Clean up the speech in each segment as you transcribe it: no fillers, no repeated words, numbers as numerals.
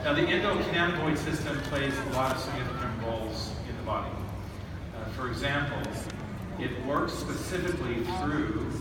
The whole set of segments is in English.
Now, the endocannabinoid system plays a lot of significant roles in the body. For example, it works specifically through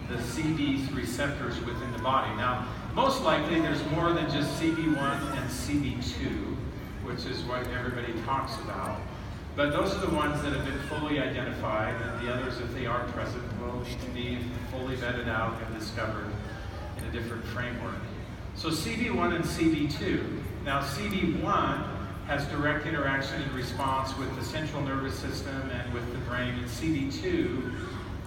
the CB receptors within the body. Now, most likely there's more than just CB1 and CB2, which is what everybody talks about. But those are the ones that have been fully identified, and the others, if they are present, will need to be fully vetted out and discovered in a different framework. So CB1 and CB2. Now, CB1 has direct interaction and response with the central nervous system and with the brain, and CB2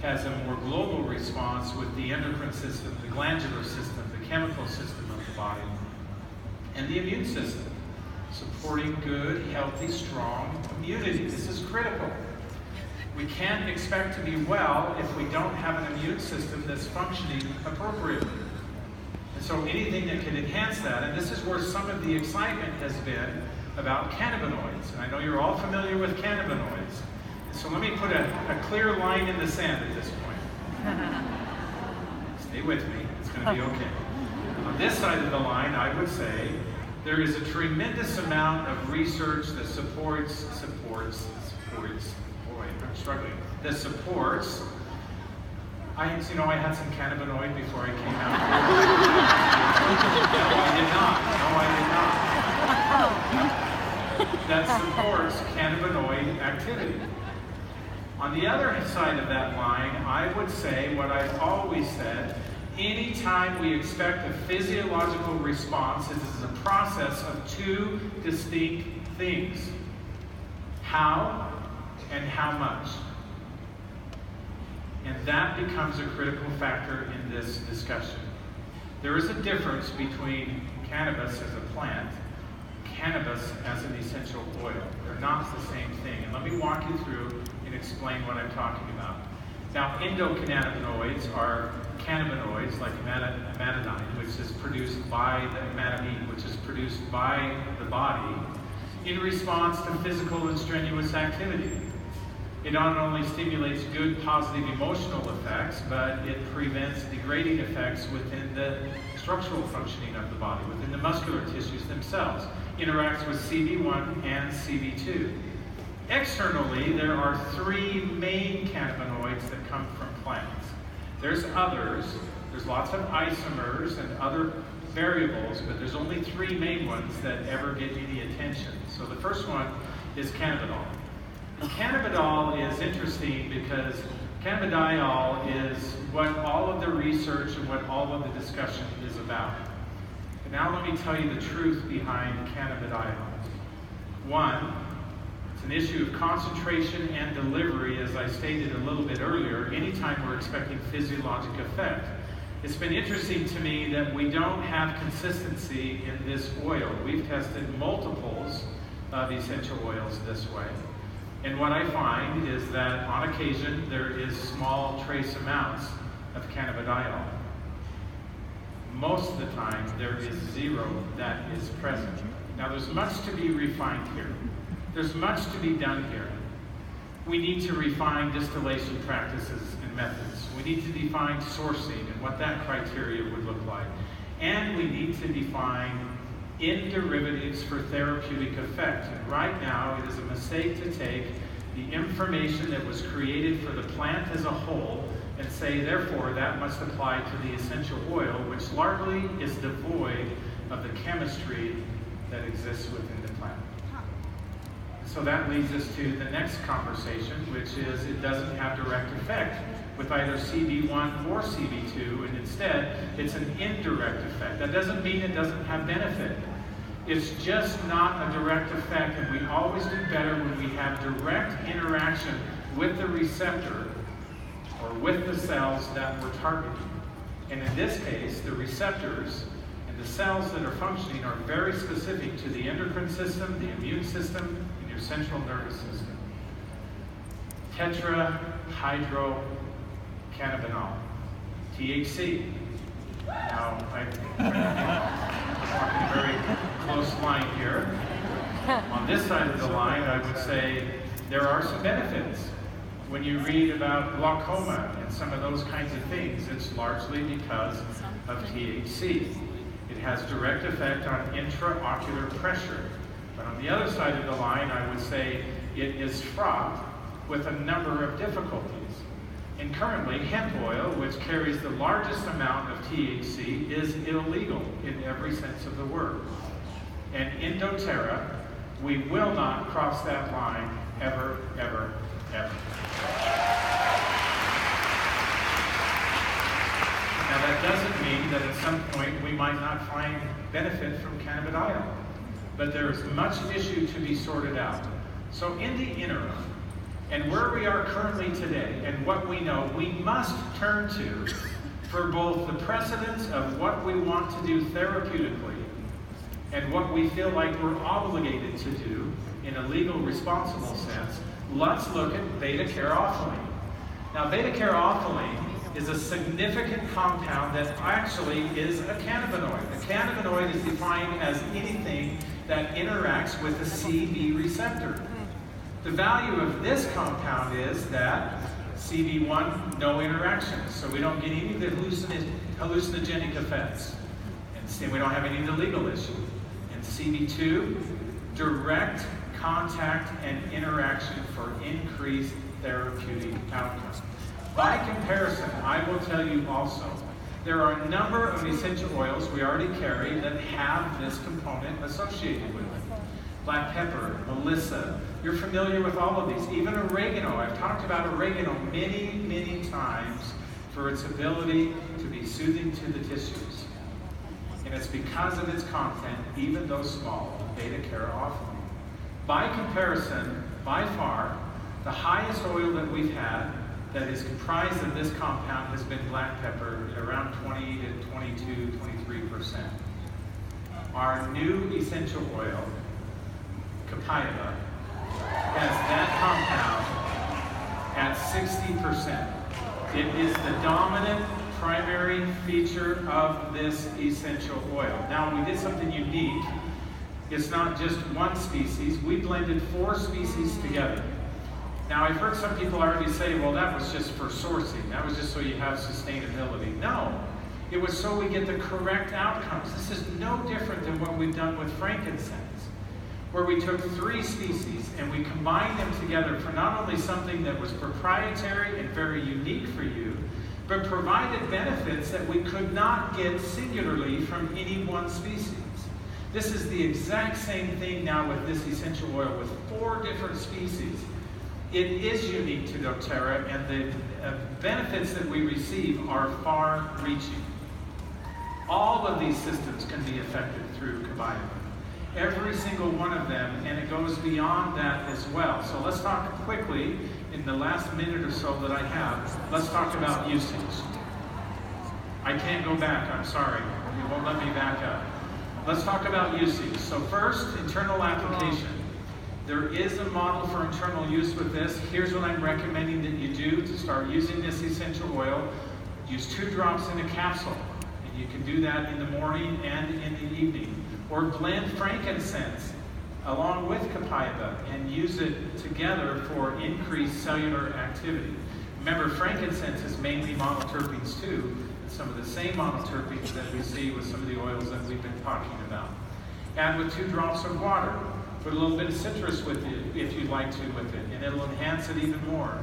has a more global response with the endocrine system, the glandular system, the chemical system of the body, and the immune system, supporting good, healthy, strong immunity. This is critical. We can't expect to be well if we don't have an immune system that's functioning appropriately. And so anything that can enhance that, and this is where some of the excitement has been about cannabinoids. And I know you're all familiar with cannabinoids. So let me put a clear line in the sand at this point. Stay with me, it's going to be okay. On this side of the line, I would say, there is a tremendous amount of research that supports, boy, I'm struggling, that supports, I had some cannabinoid before I came out. No, I did not. That supports cannabinoid activity. On the other side of that line, I would say what I've always said, anytime we expect a physiological response, it is a process of two distinct things. How and how much. And that becomes a critical factor in this discussion. There is a difference between cannabis as a plant, cannabis as an essential oil. They're not the same thing. And let me walk you through and explain what I'm talking about. Now, endocannabinoids are cannabinoids like imatidine, which is produced by the imatidine, which is produced by the body in response to physical and strenuous activity. It not only stimulates good, positive emotional effects, but it prevents degrading effects within the structural functioning of the body, within the muscular tissues themselves. Interacts with CB1 and CB2. Externally, there are three main cannabinoids that come from plants. There's others. There's lots of isomers and other variables, but there's only three main ones that ever get any attention. So the first one is cannabidiol. And cannabidiol is interesting because cannabidiol is what all of the research and what all of the discussion is about. And now let me tell you the truth behind cannabidiol. One, it's an issue of concentration and delivery, as I stated a little bit earlier, anytime we're expecting physiologic effect. It's been interesting to me that we don't have consistency in this oil. We've tested multiples of essential oils this way. And what I find is that on occasion there is small trace amounts of cannabidiol. Most of the time there is zero that is present. Now there's much to be refined here. There's much to be done here. We need to refine distillation practices and methods. We need to define sourcing and what that criteria would look like. And we need to define end derivatives for therapeutic effect. And right now, it is a mistake to take the information that was created for the plant as a whole and say, therefore, that must apply to the essential oil, which largely is devoid of the chemistry that exists within the plant. So that leads us to the next conversation, which is it doesn't have direct effect with either CB1 or CB2, and instead, it's an indirect effect. That doesn't mean it doesn't have benefit. It's just not a direct effect, and we always do better when we have direct interaction with the receptor or with the cells that we're targeting. And in this case, the receptors and the cells that are functioning are very specific to the endocrine system, the immune system, and your central nervous system. Tetrahydrocannabinol, THC. Now, I'm walking a very close line here. On this side of the line, I would say there are some benefits. When you read about glaucoma and some of those kinds of things, it's largely because of THC. It has direct effect on intraocular pressure. But on the other side of the line, I would say it is fraught with a number of difficulties. And currently, hemp oil, which carries the largest amount of THC, is illegal in every sense of the word. And in doTERRA, we will not cross that line ever, ever, ever. Now that doesn't mean that at some point we might not find benefit from cannabidiol, but there is much issue to be sorted out. So in the interim, and where we are currently today, and what we know, we must turn to for both the precedence of what we want to do therapeutically and what we feel like we're obligated to do in a legal, responsible sense. Let's look at beta-caryophyllene. Now, beta-caryophyllene is a significant compound that actually is a cannabinoid. A cannabinoid is defined as anything that interacts with a CB receptor. The value of this compound is that CB1, no interactions, so we don't get any of the hallucinogenic effects. And we don't have any of the legal issue. And CB2, direct contact and interaction for increased therapeutic outcomes. By comparison, I will tell you also, there are a number of essential oils we already carry that have this component associated with it. Black pepper, melissa, you're familiar with all of these. Even oregano, I've talked about oregano many, many times for its ability to be soothing to the tissues. And it's because of its content, even though small, beta-caryophyllene. By comparison, by far, the highest oil that we've had that is comprised of this compound has been black pepper at around 20 to 22, 23%. Our new essential oil, copaiba, has that compound at 60%. It is the dominant primary feature of this essential oil. Now, we did something unique. It's not just one species. We blended 4 species together. Now, I've heard some people already say, well, that was just for sourcing. That was just so you have sustainability. No, it was so we get the correct outcomes. This is no different than what we've done with frankincense, where we took 3 species and we combined them together for not only something that was proprietary and very unique for you, but provided benefits that we could not get singularly from any one species. This is the exact same thing now with this essential oil with 4 different species. It is unique to doTERRA, and the benefits that we receive are far-reaching. All of these systems can be affected through copaiba. Every single one of them, and it goes beyond that as well. So let's talk quickly, in the last minute or so that I have, let's talk about usage. I can't go back, I'm sorry. You won't let me back up. Let's talk about usage. So first, internal application. There is a model for internal use with this. Here's what I'm recommending that you do to start using this essential oil. Use 2 drops in a capsule. And you can do that in the morning and in the evening. Or blend frankincense along with copaiba and use it together for increased cellular activity. Remember, frankincense is mainly monoterpenes too. Some of the same monoterpenes that we see with some of the oils that we've been talking about. Add with 2 drops of water. Put a little bit of citrus with it if you'd like to with it, and it'll enhance it even more.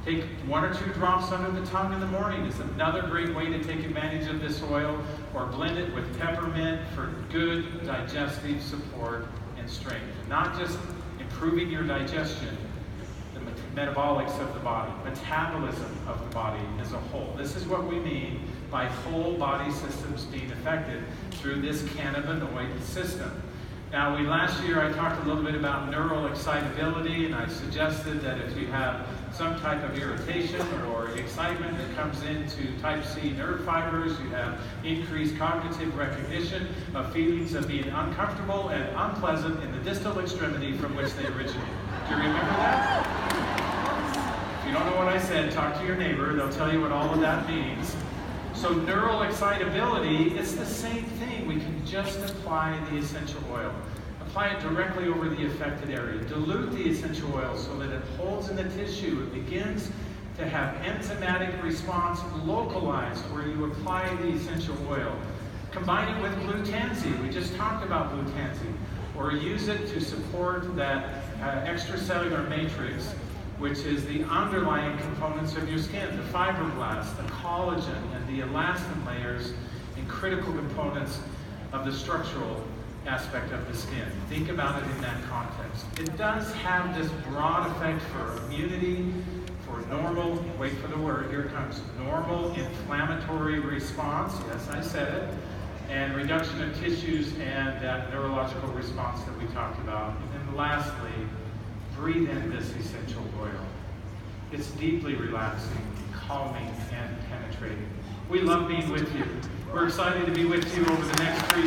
Take 1 or 2 drops under the tongue in the morning. It's another great way to take advantage of this oil, or blend it with peppermint for good digestive support and strength. Not just improving your digestion, the metabolics of the body, metabolism of the body as a whole. This is what we mean by whole body systems being affected through this cannabinoid system. Now, last year I talked a little bit about neural excitability, and I suggested that if you have some type of irritation or excitement that comes into type C nerve fibers, you have increased cognitive recognition of feelings of being uncomfortable and unpleasant in the distal extremity from which they originate. Do you remember that? If you don't know what I said, talk to your neighbor. They'll tell you what all of that means. So neural excitability, it's the same thing. We can just apply the essential oil. Apply it directly over the affected area. Dilute the essential oil so that it holds in the tissue. It begins to have enzymatic response localized where you apply the essential oil. Combine it with blue tansy. We just talked about blue tansy. Or use it to support that extracellular matrix, which is the underlying components of your skin, the fibroblasts, the collagen, and the elastin layers, and critical components of the structural aspect of the skin. Think about it in that context. It does have this broad effect for immunity, for normal, wait for the word, here it comes, normal inflammatory response, yes, I said it, and reduction of tissues and that neurological response that we talked about. And then lastly, breathe in this essential oil. It's deeply relaxing, calming, and penetrating. We love being with you. We're excited to be with you over the next 3 years.